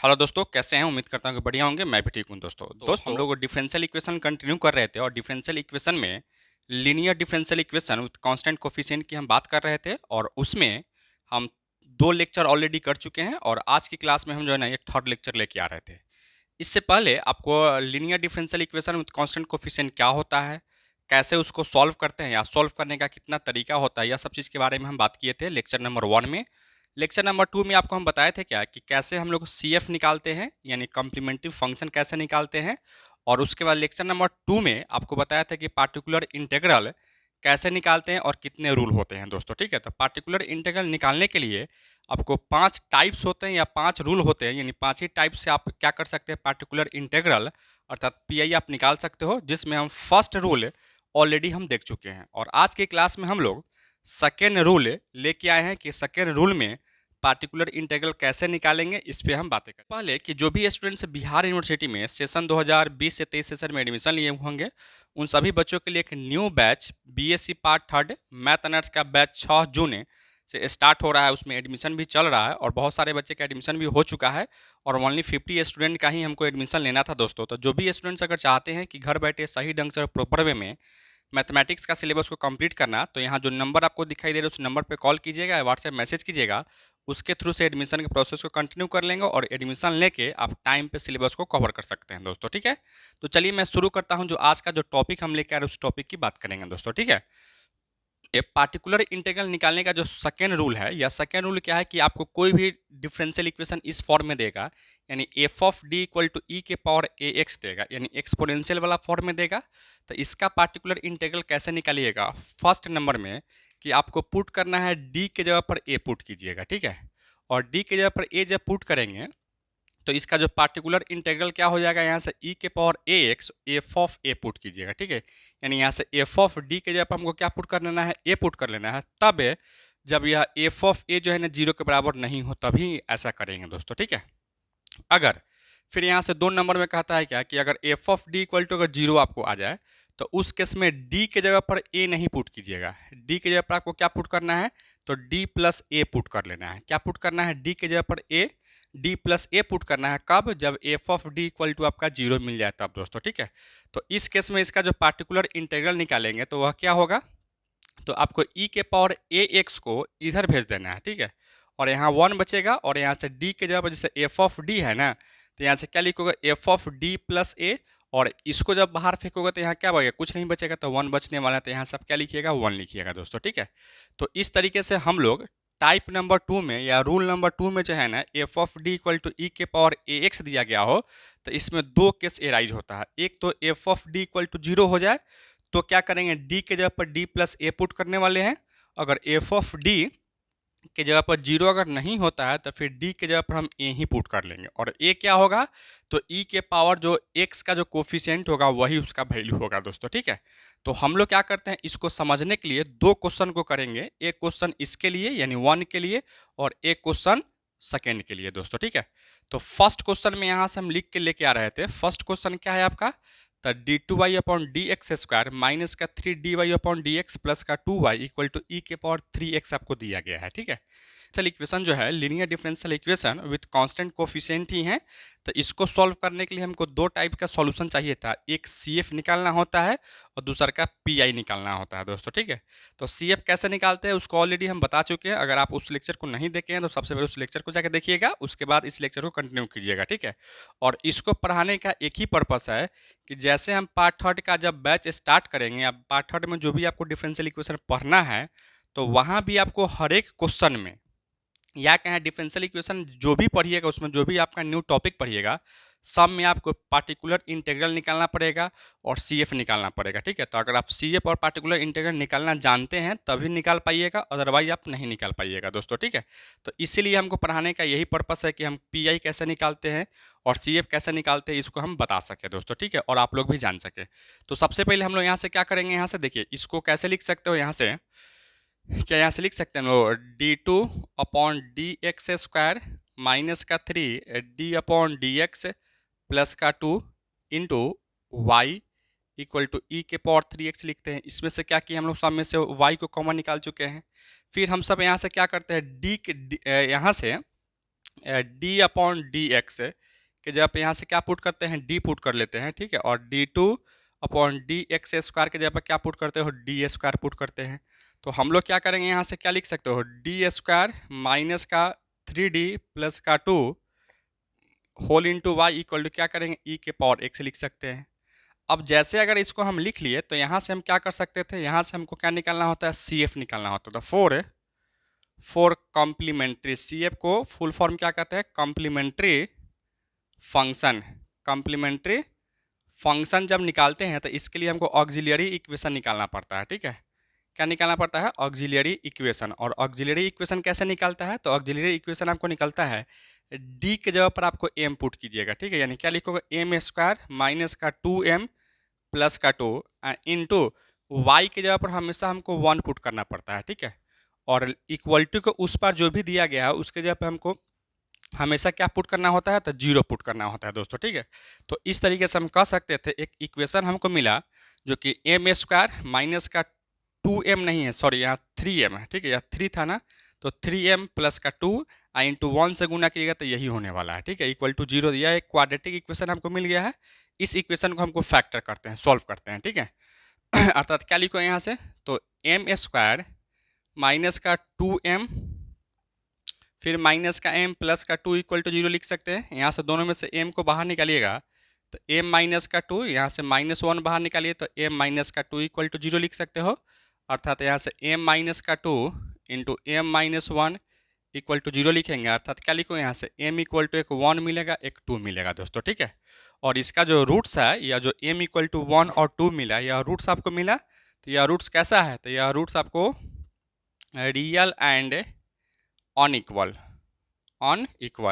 Hello दोस्तों, कैसे हैं? उम्मीद करता हूँ कि बढ़िया होंगे। मैं भी ठीक हूँ दोस्तों हम लोग डिफरेंशियल इक्वेशन कंटिन्यू कर रहे थे और डिफरेंशियल इक्वेशन में linear differential equation with constant coefficient की हम बात कर रहे थे और उसमें हम दो लेक्चर ऑलरेडी कर चुके हैं और आज की क्लास में हम जो है ना ये थर्ड लेक्चर लेके आ रहे थे। इससे पहले आपको linear differential equation with constant coefficient क्या होता है, कैसे उसको सॉल्व करते हैं या सॉल्व करने का कितना तरीका होता है, यह सब चीज़ के बारे में हम बात किए थे लेक्चर नंबर 1 में। लेक्चर नंबर 2 में आपको हम बताए थे क्या कि कैसे हम लोग सी एफ निकालते हैं यानी कॉम्प्लीमेंट्री फंक्शन कैसे निकालते हैं। और उसके बाद लेक्चर नंबर 2 में आपको बताया था कि पार्टिकुलर इंटीग्रल कैसे निकालते हैं और कितने रूल होते हैं दोस्तों। ठीक है, तो पार्टिकुलर इंटीग्रल निकालने के लिए आपको 5 टाइप्स होते हैं या 5 रूल होते हैं, यानी 5 ही टाइप से आप क्या कर सकते हैं, पार्टिकुलर इंटीग्रल अर्थात पीआई आप निकाल सकते हो, जिसमें हम फर्स्ट रूल ऑलरेडी हम देख चुके हैं। और आज की क्लास में हम लोग सेकेंड रूल लेके आए हैं कि सेकेंड रूल में पार्टिकुलर इंटीग्रल कैसे निकालेंगे, इस पे हम बातें करें। पहले कि जो भी स्टूडेंट्स बिहार यूनिवर्सिटी में सेशन 2020 से 23 सेशन में एडमिशन लिए होंगे, उन सभी बच्चों के लिए एक new batch BSc part third math honours का बैच 6 जून से स्टार्ट हो रहा है। उसमें एडमिशन भी चल रहा है और बहुत सारे बच्चे का एडमिशन भी हो चुका है और ओनली 50 स्टूडेंट का ही हमको एडमिशन लेना था दोस्तों। तो जो भी स्टूडेंट्स अगर चाहते हैं कि घर बैठे सही ढंग से और प्रॉपर वे में मैथमेटिक्स का सिलेबस को कंप्लीट करना, तो यहाँ जो नंबर आपको दिखाई दे रहा है उस नंबर पे कॉल कीजिएगा या व्हाट्सएप मैसेज कीजिएगा। उसके थ्रू से एडमिशन के प्रोसेस को कंटिन्यू कर लेंगे और एडमिशन लेके आप टाइम पे सिलेबस को कवर कर सकते हैं दोस्तों। ठीक है, तो चलिए मैं शुरू करता हूँ। जो आज का जो टॉपिक हम लेके आ रहे हैं उस टॉपिक की बात करेंगे दोस्तों। ठीक है, ये पार्टिकुलर इंटीग्रल निकालने का जो सेकेंड रूल है, या सेकेंड रूल क्या है कि आपको कोई भी डिफरेंशियल इक्वेशन इस फॉर्म में देगा, यानी f of D equal to e के पावर ए एक्स देगा, यानी एक्सपोनेंशियल वाला फॉर्म में देगा। तो इसका पार्टिकुलर इंटीग्रल कैसे निकालिएगा, फर्स्ट नंबर में कि आपको पुट करना है डी के जगह पर ए पुट कीजिएगा। ठीक है, और डी के जगह पर ए जब पुट करेंगे तो इसका जो पार्टिकुलर इंटीग्रल क्या हो जाएगा, यहाँ से ई के power A x F of A put कीजिएगा। ठीक है, यानी यहाँ से एफ ऑफ डी के जगह पर हमको क्या पुट कर लेना है, ए पुट कर लेना है। तब जब यह एफ ऑफ ए जो है ना 0 के बराबर नहीं हो तभी ऐसा करेंगे दोस्तों। ठीक है, अगर फिर यहाँ से 2 नंबर में कहता है क्या कि अगर f of D equal to अगर 0 आपको आ जाए तो उस केस में डी के जगह पर ए नहीं पुट कीजिएगा। डी के जगह पर आपको क्या पुट करना है, तो डी प्लस ए पुट कर लेना है। क्या पुट करना है, डी के जगह पर a, d plus a put करना है। कब, जब f of D equal to आपका 0 मिल जाए तब दोस्तों। ठीक है, तो इस केस में इसका जो पार्टिकुलर इंटीग्रल निकालेंगे तो वह क्या होगा, तो आपको ई के पावर ए एक्स को इधर भेज देना है। ठीक है, और यहाँ 1 बचेगा और यहाँ से डी के जगह पर जैसे एफ ऑफ डी है ना, तो यहाँ से क्या लिखोगे, एफ ऑफ डी प्लस ए, और इसको जब बाहर फेंकोगे तो यहाँ क्या बचेगा, कुछ नहीं बचेगा, तो 1 बचने वाला है। तो यहाँ से आप क्या लिखिएगा, 1 लिखिएगा दोस्तों। ठीक है, तो इस तरीके से हम लोग टाइप नंबर 2 में या रूल नंबर 2 में जो है ना f of D equal to e के पावर ए एक्स दिया गया हो, तो इसमें 2 केस एराइज होता है। एक तो f of D equal to 0 हो जाए तो क्या करेंगे, डी के जगह पर डी प्लस ए पुट करने वाले हैं। अगर एफ ऑफ डी के जगह पर 0 अगर नहीं होता है तो फिर डी के जगह पर हम ए ही पुट कर लेंगे और ए क्या होगा, तो ई के पावर जो एक्स का जो कोफिशिएंट होगा वही उसका वैल्यू होगा दोस्तों। ठीक है, तो हम लोग क्या करते हैं, इसको समझने के लिए 2 क्वेश्चन को करेंगे। एक क्वेश्चन इसके लिए यानी 1 के लिए और एक क्वेश्चन सेकेंड के लिए दोस्तों। ठीक है, तो फर्स्ट क्वेश्चन में यहाँ से हम लिख के लेके आ रहे थे। फर्स्ट क्वेश्चन क्या है आपका, तो d two y upon d x square minus का 3 d y upon d x plus का 2 वाई इक्वल टू ई के पावर 3 एक्स आपको दिया गया है। ठीक है, डिफरेंशियल इक्वेशन जो है linear differential equation with constant coefficient ही है। तो इसको सॉल्व करने के लिए हमको 2 टाइप का सॉल्यूशन चाहिए था, एक सीएफ निकालना होता है और दूसरा का पीआई निकालना होता है दोस्तों। ठीक है, तो सीएफ कैसे निकालते हैं उसको ऑलरेडी हम बता चुके हैं। अगर आप उस लेक्चर को नहीं देखे हैं तो सबसे पहले उस लेक्चर को जाकर देखिएगा, उसके बाद इस लेक्चर को कंटिन्यू कीजिएगा। ठीक है, और इसको पढ़ाने का एक ही पर्पस है कि जैसे हम पार्ट थर्ड का जब बैच स्टार्ट करेंगे या पार्ट थर्ड में जो भी आपको डिफरेंशियल इक्वेशन पढ़ना है तो वहाँ भी आपको हर एक क्वेश्चन में या कहें डिफरेंशियल इक्वेशन जो भी पढ़िएगा उसमें जो भी आपका न्यू टॉपिक पढ़िएगा सब में आपको पार्टिकुलर इंटीग्रल निकालना पड़ेगा और सीएफ निकालना पड़ेगा। ठीक है, तो अगर आप सीएफ और पार्टिकुलर इंटीग्रल निकालना जानते हैं तभी निकाल पाइएगा, अदरवाइज आप नहीं निकाल पाइएगा दोस्तों। ठीक है, तो इसीलिए हमको पढ़ाने का यही पर्पस है कि हम पीआई कैसे निकालते हैं और सीएफ कैसे निकालते हैं इसको हम बता सकें दोस्तों। ठीक है, और आप लोग भी जान सकें। तो सबसे पहले हम लोग यहाँ से क्या करेंगे, यहाँ से देखिए इसको कैसे लिख सकते हो, यहाँ से क्या यहाँ से लिख सकते हैं हम लोग D two upon d x square minus का 3 D upon d x plus का 2 into y equal to e के पावर 3x लिखते हैं। इसमें से क्या किया हम लोग, सब में से y को कॉमन निकाल चुके हैं। फिर हम सब यहाँ से क्या करते हैं, यहाँ से डी अपॉन डी एक्स कि जब आप यहाँ से क्या पुट करते हैं, डी पुट कर लेते हैं, ठीक है, और D two upon d x square के जब आप क्या पुट करते हो, डी स्क्वायर पुट करते हैं। तो हम लोग क्या करेंगे, यहाँ से क्या लिख सकते हो, डी स्क्वायर माइनस का 3d प्लस का 2 whole into y equal to क्या करेंगे, ई के पावर एक्स लिख सकते हैं। अब जैसे अगर इसको हम लिख लिए तो यहाँ से हम क्या कर सकते थे, यहाँ से हमको क्या निकालना होता है, सी एफ निकालना होता था। फोर कॉम्प्लीमेंट्री, सी एफ को फुल फॉर्म क्या कहते हैं, कॉम्प्लीमेंट्री फंक्शन। कॉम्प्लीमेंट्री फंक्शन जब निकालते हैं तो इसके लिए हमको ऑक्सिलियरी इक्वेशन निकालना पड़ता है, ठीक है। क्या निकालना पड़ता है, ऑक्सिलियरी इक्वेशन। और ऑक्सिलियरी इक्वेशन कैसे निकलता है, तो ऑक्सिलियरी इक्वेशन आपको निकलता है डी के जगह पर आपको एम पुट कीजिएगा, ठीक है, यानी क्या लिखोगे, एम स्क्वायर माइनस का 2m प्लस का 2 इंटू वाई के जगह पर हमेशा हमको 1 पुट करना पड़ता है, ठीक है। और इक्वल टू को उस पर जो भी दिया गया है उसके जगह पर हमको हमेशा क्या पुट करना होता है, तो 0 पुट करना होता है दोस्तों, ठीक है। तो इस तरीके से हम कह सकते थे, एक इक्वेशन हमको मिला जो कि एम स्क्वायर माइनस का 2m नहीं है, सॉरी यहाँ 3m है, ठीक है, यहाँ 3 था ना, तो 3m प्लस का 2 इंटू 1 से गुना कीजिएगा तो यही होने वाला है, ठीक है, इक्वल टू 0 दिया। एक क्वाड्रेटिक इक्वेशन हमको मिल गया है। इस इक्वेशन को हमको फैक्टर करते हैं, सॉल्व करते हैं, ठीक है। अर्थात क्या लिखो यहाँ से, तो एम स्क्वायर माइनस का 2m फिर माइनस का m प्लस का 2 इक्वल टू 0 लिख सकते हैं। यहाँ से दोनों में से m को बाहर निकालिएगा तो m माइनस का 2, यहाँ से -1 बाहर निकालिए तो m माइनस का 2 इक्वल टू 0 लिख सकते हो। अर्थात यहाँ से m माइनस का 2 into m minus 1 equal to 0 लिखेंगे। अर्थात क्या लिखो, यहाँ से m इक्वल टू एक 1 मिलेगा, एक 2 मिलेगा दोस्तों, ठीक है। और इसका जो रूट्स है, या जो m इक्वल टू 1 और 2 मिला, यह रूट्स आपको मिला। तो यह रूट्स कैसा है, तो यह रूट्स आपको रियल एंड अनइक्वल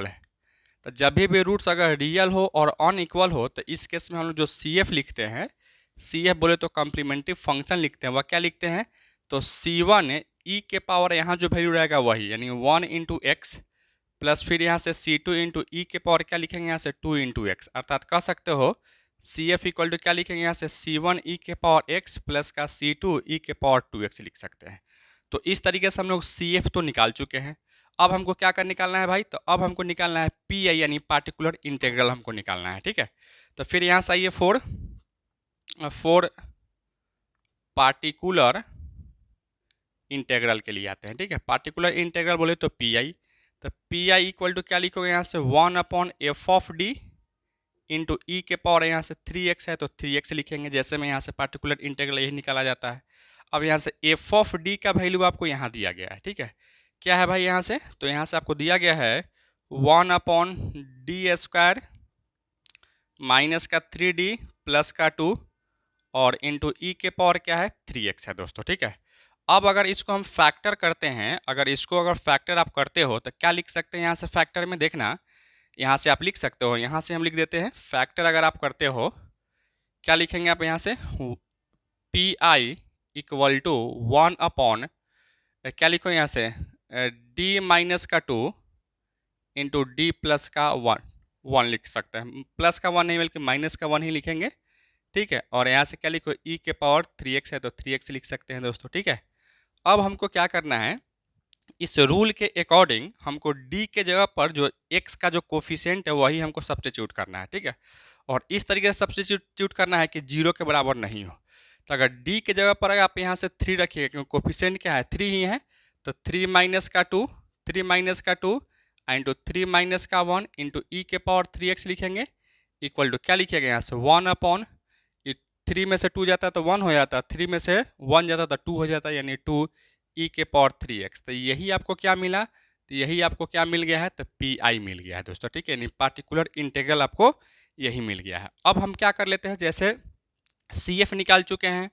है। तो जब भी रूट्स अगर रियल हो और अनइक्वल हो तो इस केस में हम लोग जो सी एफ लिखते हैं, सी एफ बोले तो कॉम्प्लीमेंट्री फंक्शन लिखते हैं, वह क्या लिखते हैं, तो C1 ई के पावर यहाँ जो वैल्यू रहेगा वही, यानी 1 इंटू एक्स प्लस फिर यहाँ से C2 इंटू ई के पावर क्या लिखेंगे, यहाँ से 2 इंटू एक्स। अर्थात कह सकते हो सी एफ इक्वल टू क्या लिखेंगे, यहाँ से C1 ई के पावर एक्स प्लस का C2 ई के पावर 2x लिख सकते हैं। तो इस तरीके से हम लोग सी एफ तो निकाल चुके हैं। अब हमको क्या कर निकालना है भाई, तो अब हमको निकालना है पी आई यानी पार्टिकुलर इंटीग्रल हमको निकालना है, ठीक है। तो फिर यहाँ से आइए फोर पार्टिकुलर इंटीग्रल के लिए आते हैं, ठीक है। पार्टिकुलर इंटीग्रल बोले तो पी आई, तो पी आई इक्वल टू क्या लिखोगे, यहाँ से 1 upon f of D into e के पावर यहाँ से 3x है तो 3x लिखेंगे। जैसे में यहाँ से पार्टिकुलर इंटीग्रल यही निकाला जाता है। अब यहाँ से एफ ऑफ डी का वैल्यू आपको यहाँ दिया गया है, ठीक है। क्या है भाई यहाँ से, तो यहाँ से आपको दिया गया है 1 अपॉन डी स्क्वायर माइनस का 3d प्लस का 2 और इंटू ई के पावर क्या है 3x है दोस्तों, ठीक है। अब अगर इसको हम फैक्टर करते हैं, अगर फैक्टर आप करते हो तो क्या लिख सकते हैं, यहाँ से फैक्टर में देखना, यहाँ से आप लिख सकते हो, यहाँ से हम लिख देते हैं फैक्टर अगर आप करते हो क्या लिखेंगे आप, यहाँ से p i equal to 1 upon क्या लिखो यहाँ से डी माइनस का 2 इंटू डी प्लस का 1 लिख सकते हैं। प्लस का 1 नहीं बल्कि माइनस का 1 ही लिखेंगे, ठीक है। और यहाँ से क्या लिखो, ई के पावर 3x है तो 3x लिख सकते हैं दोस्तों, ठीक है। अब हमको क्या करना है, इस रूल के अकॉर्डिंग हमको d के जगह पर जो x का जो कोफिशिएंट है वही हमको सब्स्टिट्यूट करना है, ठीक है। और इस तरीके से सब्स्टिट्यूट करना है कि 0 के बराबर नहीं हो। तो अगर d के जगह पर आप यहाँ से 3 रखिएगा, क्योंकि कोफिशिएंट क्या है 3 ही है, तो 3 माइनस का 2 इंटू 3 माइनस का 1 इंटू ई के पावर 3x लिखेंगे इक्वल टू क्या लिखिएगा, यहाँ से 1 अपॉन 3 में से 2 जाता है तो 1 हो जाता है, 3 में से 1 जाता तो 2 हो जाता है, यानी 2 ई के पावर 3x। तो यही आपको क्या मिला, तो यही आपको क्या मिल गया है, तो पी आई मिल गया है दोस्तों, ठीक है, यानी पार्टिकुलर इंटीग्रल आपको यही मिल गया है। अब हम क्या कर लेते हैं, जैसे सी एफ निकाल चुके हैं,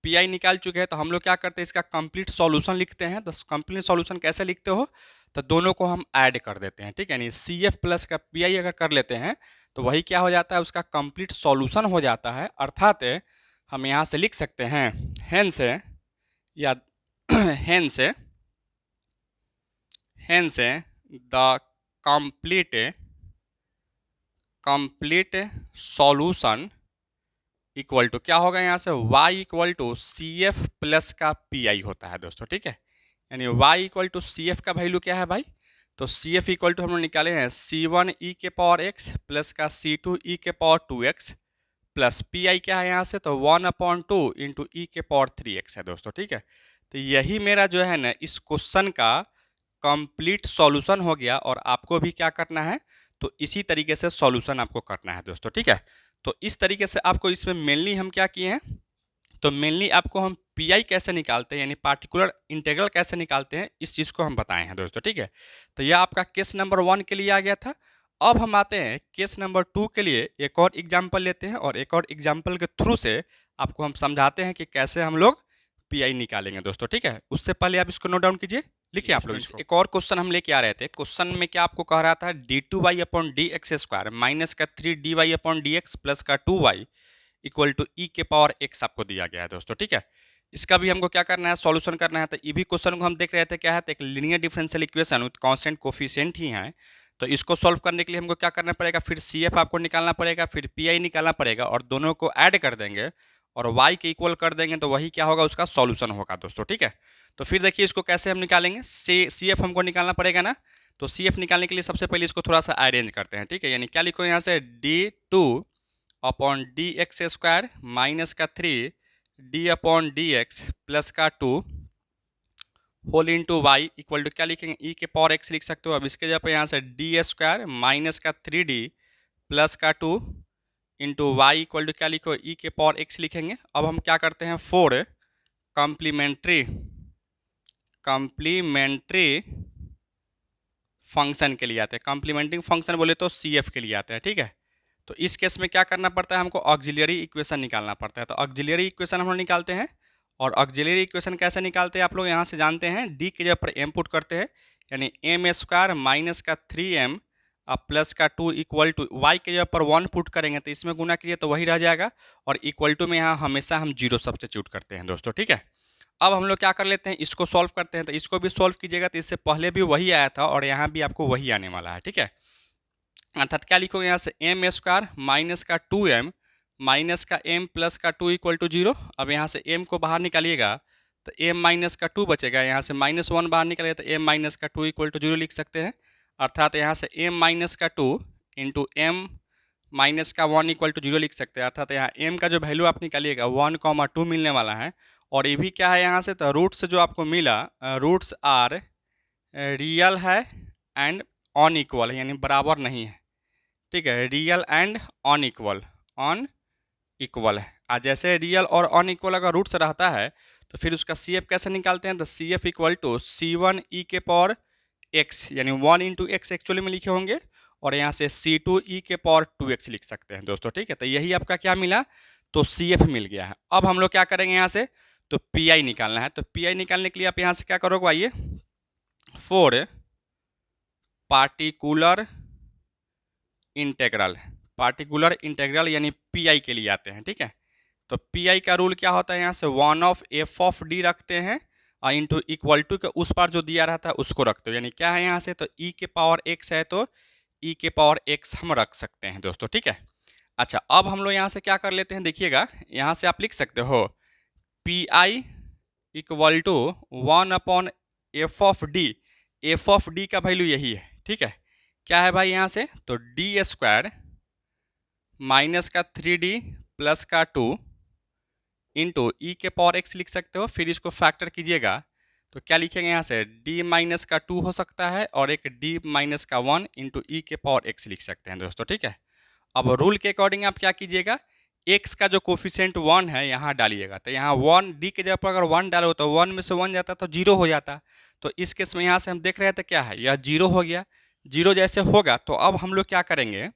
पी आई निकाल चुके हैं, तो हम लोग क्या करते हैं, इसका कंप्लीट सॉल्यूशन लिखते हैं। तो कंप्लीट सॉल्यूशन कैसे लिखते हो, तो दोनों को हम ऐड कर देते हैं, ठीक है, यानी सी एफ प्लस का पी आई अगर कर लेते हैं तो वही क्या हो जाता है, उसका कंप्लीट सॉल्यूशन हो जाता है। अर्थात हम यहाँ से लिख सकते हैं हेंस या hence the complete solution equal to क्या होगा, यहाँ से y equal to C F plus का पी आई होता है दोस्तों, ठीक है। यानी y equal to C F का वैल्यू क्या है भाई, तो सी एफ इक्वल टू हम लोग निकाले हैं C1 e के पावर x प्लस का C2 e के power 2x plus P I क्या है यहाँ से, तो 1/2 इंटू ई के पावर 3x है दोस्तों, ठीक है। तो यही मेरा जो है ना इस क्वेश्चन का कंप्लीट सॉल्यूशन हो गया, और आपको भी क्या करना है, तो इसी तरीके से सॉल्यूशन आपको करना है दोस्तों, ठीक है। तो इस तरीके से आपको इसमें मेनली हम क्या किए हैं, तो मेनली आपको हम पी आई कैसे निकालते हैं यानी पार्टिकुलर इंटीग्रल कैसे निकालते हैं इस चीज़ को हम बताए हैं दोस्तों, ठीक है। तो यह आपका केस नंबर 1 के लिए आ गया था। अब हम आते हैं केस नंबर 2 के लिए, एक और एग्जाम्पल लेते हैं और एक और एग्जाम्पल के थ्रू से आपको हम समझाते हैं कि कैसे हम लोग पी आई निकालेंगे दोस्तों, ठीक है। उससे पहले आप इसको नोट डाउन कीजिए, लिखिए आप लोग इसको। एक और क्वेश्चन हम लेके आ रहे थे। क्वेश्चन में क्या आपको कह रहा था, d2y/dx² माइनस का 3dy/dx प्लस का 2y इक्वल टू ई के पावर x आपको दिया गया है दोस्तों, ठीक है। इसका भी हमको क्या करना है, सॉल्यूशन करना है। तो ये भी क्वेश्चन को हम देख रहे थे क्या है, तो एक linear differential equation with constant coefficient ही है। तो इसको सॉल्व करने के लिए हमको क्या करना पड़ेगा, फिर सी एफ आपको निकालना पड़ेगा, फिर पी आई निकालना पड़ेगा, और दोनों को ऐड कर देंगे और y के इक्वल कर देंगे, तो वही क्या होगा, उसका सॉल्यूशन होगा दोस्तों, ठीक है। तो फिर देखिए इसको कैसे हम निकालेंगे, सी एफ हमको निकालना पड़ेगा ना। तो सी एफ निकालने के लिए सबसे पहले इसको थोड़ा सा अरेंज करते हैं, ठीक है। यानी क्या लिखो यहाँ से, d2/dx² माइनस का 3d/dx प्लस का 2 whole into y equal to क्या लिखेंगे, ई के पावर x लिख सकते हो। अब इसके जगह पे यहाँ से d² माइनस का 3d प्लस का 2 इंटू वाई इक्वल टू क्या लिखो, ई के पावर x लिखेंगे। अब हम क्या करते हैं, 4 कॉम्प्लीमेंट्री फंक्शन के लिए आते हैं। कॉम्प्लीमेंट्री फंक्शन बोले तो सी एफ के लिए आते हैं, ठीक है। तो इस केस में क्या करना पड़ता है, हमको ऑक्सिलरी इक्वेशन निकालना पड़ता है। तो ऑक्सिलरी इक्वेशन हम लोग निकालते हैं, और ऑक्सिलरी इक्वेशन कैसे निकालते हैं आप लोग यहाँ से जानते हैं। डी के जगह पर एम पुट करते हैं, यानी m² माइनस का 3m प्लस का 2 इक्वल टू वाई के जगह पर 1 पुट करेंगे, तो इसमें गुना कीजिए तो वही रह जाएगा, और इक्वल टू में यहाँ हमेशा हम 0 सब्स्टिट्यूट करते हैं दोस्तों, ठीक है। अब हम लोग क्या कर लेते हैं, इसको सॉल्व करते हैं। तो इसको भी सॉल्व कीजिएगा तो इससे पहले भी वही आया था और यहाँ भी आपको वही आने वाला है, ठीक है। अर्थात क्या लिखोगे यहाँ से, m² माइनस का 2m माइनस का m प्लस का 2 इक्वल टू 0। अब यहाँ से m को बाहर निकालिएगा तो m माइनस का 2 बचेगा, यहाँ से -1 बाहर निकालिएगा तो m माइनस का 2 इक्वल टू 0 लिख सकते हैं। अर्थात यहाँ से m माइनस का 2 इंटू m माइनस का 1 इक्वल टू 0 लिख सकते हैं। अर्थात यहाँ m का जो वैल्यू आप निकालिएगा 1,2 मिलने वाला है। और ये भी क्या है यहाँ से, तो रूट्स जो आपको मिला, रूट्स आर रियल है एंड अनइक्वल है, यानी बराबर नहीं है, ठीक है। रियल एंड अनइक्वल है। आज जैसे रियल और अनइक्वल अगर रूट्स रहता है तो फिर उसका सी एफ कैसे निकालते हैं, तो c f equal to C1 e के पावर x, यानी 1 इंटू एक्स एक्चुअली में लिखे होंगे, और यहाँ से C2 e के पावर 2x लिख सकते हैं दोस्तों, ठीक है। तो यही आपका क्या मिला, तो सी एफ मिल गया है। अब हम लोग क्या करेंगे यहाँ से, तो पी आई निकालना है। तो पी आई निकालने के लिए आप यहाँ से क्या करोगे, आइए, 4 पार्टिकुलर इंटेग्रल यानी पी आई के लिए आते हैं, ठीक है। तो पी आई का रूल क्या होता है, यहाँ से 1/f(d) रखते हैं और इंटू इक्वल टू के उस पार जो दिया रहता है उसको रखते हो, यानी क्या है यहाँ से, तो e के पावर x है तो e के पावर x हम रख सकते हैं दोस्तों, ठीक है। अच्छा, अब हम लोग यहाँ से क्या कर लेते हैं, देखिएगा यहाँ से आप लिख सकते हो P i equal to 1/f(d). f(d) का वैल्यू यही है, ठीक है। क्या है भाई यहाँ से, तो d² माइनस का 3d प्लस का 2 इंटू ई के पावर x लिख सकते हो। फिर इसको फैक्टर कीजिएगा तो क्या लिखेंगे यहाँ से, d माइनस का 2 हो सकता है और एक d माइनस का 1 इंटू ई के पावर x लिख सकते हैं दोस्तों, ठीक है। अब रूल के अकॉर्डिंग आप क्या कीजिएगा, x का जो कोफिशिएंट 1 है यहाँ डालिएगा। तो यहाँ 1 d के जगह पर अगर 1 डालो तो 1 में से 1 जाता तो 0 हो जाता। तो इस केस में यहाँ से हम देख रहे थे क्या है, यह 0 हो गया। 0 जैसे होगा तो अब हम लोग क्या करेंगे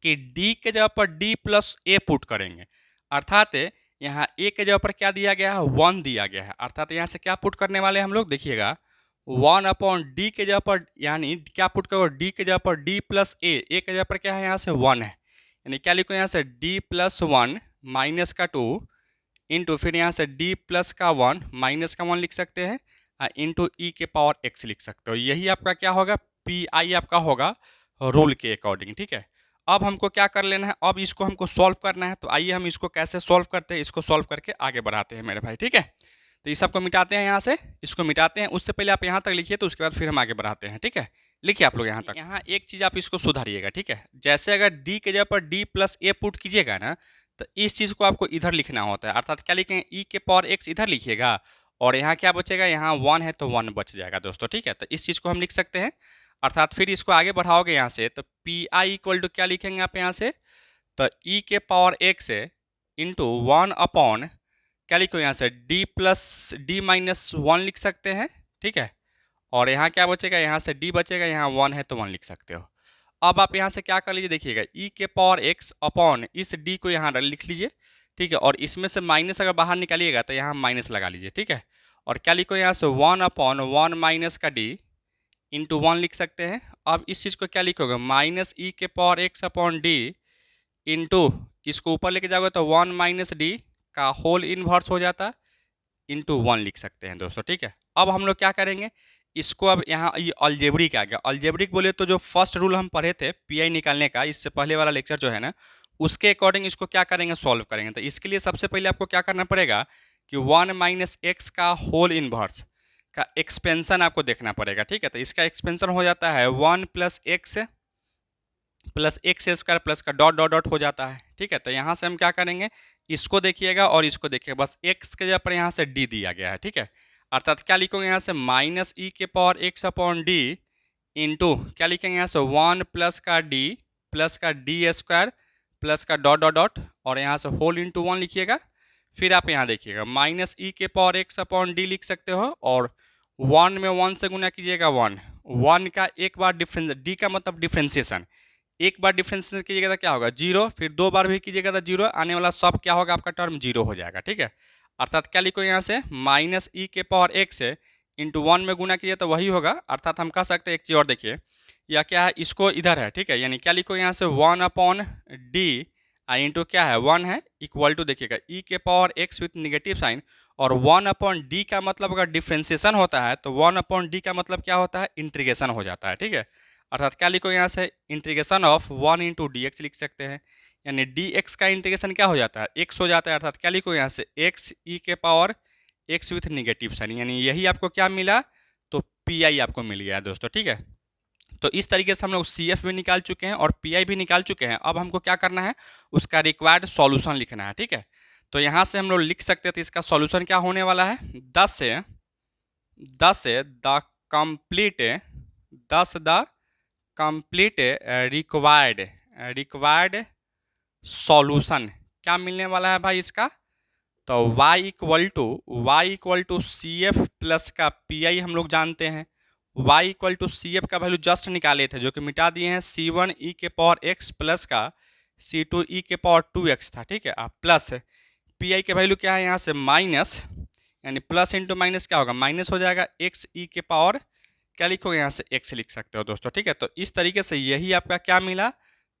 कि d के जगह पर d प्लस a पुट करेंगे। अर्थात यहाँ a के जगह पर क्या दिया गया है, 1 दिया गया है। अर्थात यहाँ से क्या पुट करने वाले हम लोग, देखिएगा 1/d के जगह पर, यानी क्या पुट करो, d के जगह पर d प्लस a के जगह पर क्या है यहाँ से 1 है, यानी क्या लिखो यहाँ से d प्लस 1 माइनस का 2 इंटू फिर यहाँ से d प्लस का 1 माइनस का 1 लिख सकते हैं इंटू ई के पावर x लिख सकते हो। यही आपका क्या होगा, पी आई आपका होगा रूल के अकॉर्डिंग, ठीक है। अब हमको क्या कर लेना है, अब इसको हमको सॉल्व करना है। तो आइए हम इसको कैसे सॉल्व करते हैं, इसको सॉल्व करके आगे बढ़ाते हैं मेरे भाई, ठीक है। तो इस सबको मिटाते हैं, यहाँ से इसको मिटाते हैं। उससे पहले आप यहाँ तक लिखिए तो उसके बाद फिर हम आगे बढ़ाते हैं, ठीक है। लिखिए आप लोग यहाँ तक। यहाँ एक चीज़ आप इसको सुधारिएगा, ठीक है। जैसे अगर डी के जगह पर डी प्लस ए पुट कीजिएगा ना, तो इस चीज़ को आपको इधर लिखना होता है, अर्थात क्या लिखेंगे, ई के पावर एक्स इधर लिखिएगा और यहाँ क्या बचेगा, यहाँ 1 है तो 1 बच जाएगा दोस्तों, ठीक है। तो इस चीज़ को हम लिख सकते हैं, अर्थात फिर इसको आगे बढ़ाओगे यहाँ से तो पी आई इक्वल टू क्या लिखेंगे आप यहाँ से, तो ई के पावर एक्स इंटू 1 अपॉन क्या लिखो यहाँ से डी प्लस डी माइनस 1 लिख सकते हैं, ठीक है। और यहाँ क्या बचेगा, यहाँ से d बचेगा, यहाँ 1 है तो 1 लिख सकते हो। अब आप यहाँ से क्या कर लीजिए, देखिएगा e के पावर x अपॉन इस d को यहाँ लिख लीजिए, ठीक है। और इसमें से माइनस अगर बाहर निकालिएगा तो यहाँ माइनस लगा लीजिए, ठीक है। और क्या लिखो यहाँ से 1 अपॉन 1 माइनस का d इंटू 1 लिख सकते हैं। अब इस चीज़ को क्या लिखोगे, माइनस ई के power x upon D into इसको ऊपर लेके जाओगे तो 1 माइनस डी का होल इनवर्स हो जाता इंटू 1 लिख सकते हैं दोस्तों, ठीक है। अब हम लोग क्या करेंगे, इसको अब यहाँ ये अलजेब्रिक आ गया। अलजेब्रिक बोले तो जो फर्स्ट रूल हम पढ़े थे पीआई निकालने का, इससे पहले वाला लेक्चर जो है ना, उसके अकॉर्डिंग इसको क्या करेंगे, सॉल्व करेंगे। तो इसके लिए सबसे पहले आपको क्या करना पड़ेगा कि 1 माइनस एक्स का होल इनवर्स का एक्सपेंशन आपको देखना पड़ेगा, ठीक है। तो इसका एक्सपेंशन हो जाता है 1 प्लस एक्स स्क्वायर प्लस का डॉट डॉट डॉट हो जाता है, ठीक है। तो यहाँ से हम क्या करेंगे, इसको देखिएगा और इसको देखिएगा, बस एक्स के जगह पर यहाँ से डी दिया गया है, ठीक है। अर्थात क्या लिखोगे यहाँ से माइनस ई के power x upon D into क्या लिखेंगे यहाँ से 1 प्लस का डी स्क्वायर प्लस का डॉट डॉट डॉट और यहाँ से होल इंटू 1 लिखिएगा। फिर आप यहाँ देखिएगा माइनस ई के पावर एक्स अपॉन डी लिख सकते हो और 1 में 1 से गुना कीजिएगा 1 का एक बार डिफरेंस, डी का मतलब डिफ्रेंसिएशन, एक बार डिफ्रेंसिएशन कीजिएगा तो क्या होगा 0, फिर 2 बार भी कीजिएगा तो 0, आने वाला सब क्या होगा आपका टर्म 0 हो जाएगा, ठीक है। अर्थात क्या लिखो यहाँ से माइनस ई के पावर एक्स इंटू 1 में गुना कीजिए तो वही होगा। अर्थात हम कह सकते हैं एक चीज़ और देखिए, या क्या है, इसको इधर है, ठीक है। यानी क्या लिखो यहाँ से 1 अपॉन डी इंटू क्या है 1 है इक्वल टू देखिएगा ई के power x with negative sign और 1 अपॉन डी का मतलब अगर डिफ्रेंसिएशन होता है तो 1 अपॉन डी का मतलब क्या होता है, इंटीग्रेशन हो जाता है, ठीक है। अर्थात क्या लिखो यहाँ से integration of 1 into D x लिख सकते हैं, यानी डी एक्स का इंटीग्रेशन क्या हो जाता है, एक्स हो जाता है। अर्थात क्या लिखो यहाँ से एक्स ई के power x with negative sign, यानी यही आपको क्या मिला, तो पी आई आपको मिल गया दोस्तों, ठीक है। तो इस तरीके से हम लोग सी एफ भी निकाल चुके हैं और पी आई भी निकाल चुके हैं। अब हमको क्या करना है, उसका रिक्वायर्ड सॉल्यूशन लिखना है, ठीक है। तो यहाँ से हम लोग लिख सकते हैं, तो इसका सॉल्यूशन क्या होने वाला है, 10 से द कंप्लीट रिक्वायर्ड सॉल्यूशन क्या मिलने वाला है भाई इसका, तो y equal to C F plus का पी आई हम लोग जानते हैं। y equal to C F का वैल्यू जस्ट निकाले थे जो कि मिटा दिए हैं, c1 ई के पावर x प्लस का c2 ई के पावर 2x था, ठीक है। प्लस पी आई के वैल्यू क्या है यहाँ से माइनस, यानी प्लस इंटू माइनस क्या होगा, माइनस हो जाएगा, x ई के पावर क्या लिखोगे यहाँ से x लिख सकते हो दोस्तों, ठीक है। तो इस तरीके से यही आपका क्या मिला,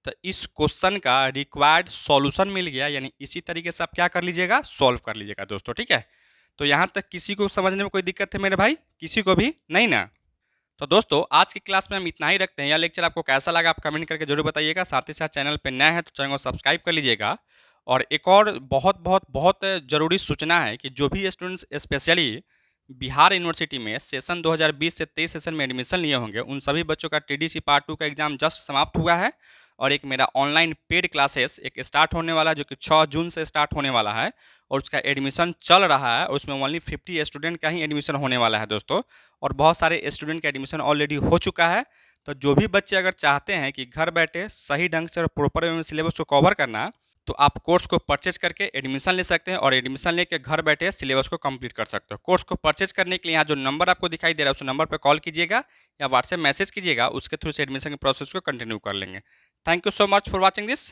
तो इस क्वेश्चन का रिक्वायर्ड सॉल्यूशन मिल गया, यानी इसी तरीके से आप क्या कर लीजिएगा, सॉल्व कर लीजिएगा दोस्तों, ठीक है। तो यहाँ तक किसी को समझने में कोई दिक्कत है मेरे भाई, किसी को भी नहीं ना। तो दोस्तों आज की क्लास में हम इतना ही रखते हैं। यह लेक्चर आपको कैसा लगा आप कमेंट करके जरूर बताइएगा। साथ ही साथ चैनल पर नए हैं तो चैनल को सब्सक्राइब कर लीजिएगा। और एक और बहुत बहुत बहुत ज़रूरी सूचना है कि जो भी स्टूडेंट्स स्पेशली बिहार यूनिवर्सिटी में सेशन 2020 से 23 सेशन में एडमिशन लिए होंगे, उन सभी बच्चों का टीडीसी पार्ट 2 का एग्जाम जस्ट समाप्त हुआ है और एक मेरा ऑनलाइन पेड क्लासेस एक स्टार्ट होने वाला है जो कि 6 जून से स्टार्ट होने वाला है और उसका एडमिशन चल रहा है और उसमें ओनली 50 स्टूडेंट का ही एडमिशन होने वाला है दोस्तों। और बहुत सारे स्टूडेंट का एडमिशन ऑलरेडी हो चुका है। तो जो भी बच्चे अगर चाहते हैं कि घर बैठे सही ढंग से और प्रॉपर वे में सिलेबस को कवर करना, तो आप कोर्स को परचेज करके एडमिशन ले सकते हैं और एडमिशन लेके घर बैठे सिलेबस को कंप्लीट कर सकते हो। कोर्स को परचेज करने के लिए यहाँ जो नंबर आपको दिखाई दे रहा है उस नंबर पर कॉल कीजिएगा या व्हाट्सएप मैसेज कीजिएगा, उसके थ्रू से एडमिशन के प्रोसेस को कंटिन्यू कर लेंगे। Thank you so much for watching this.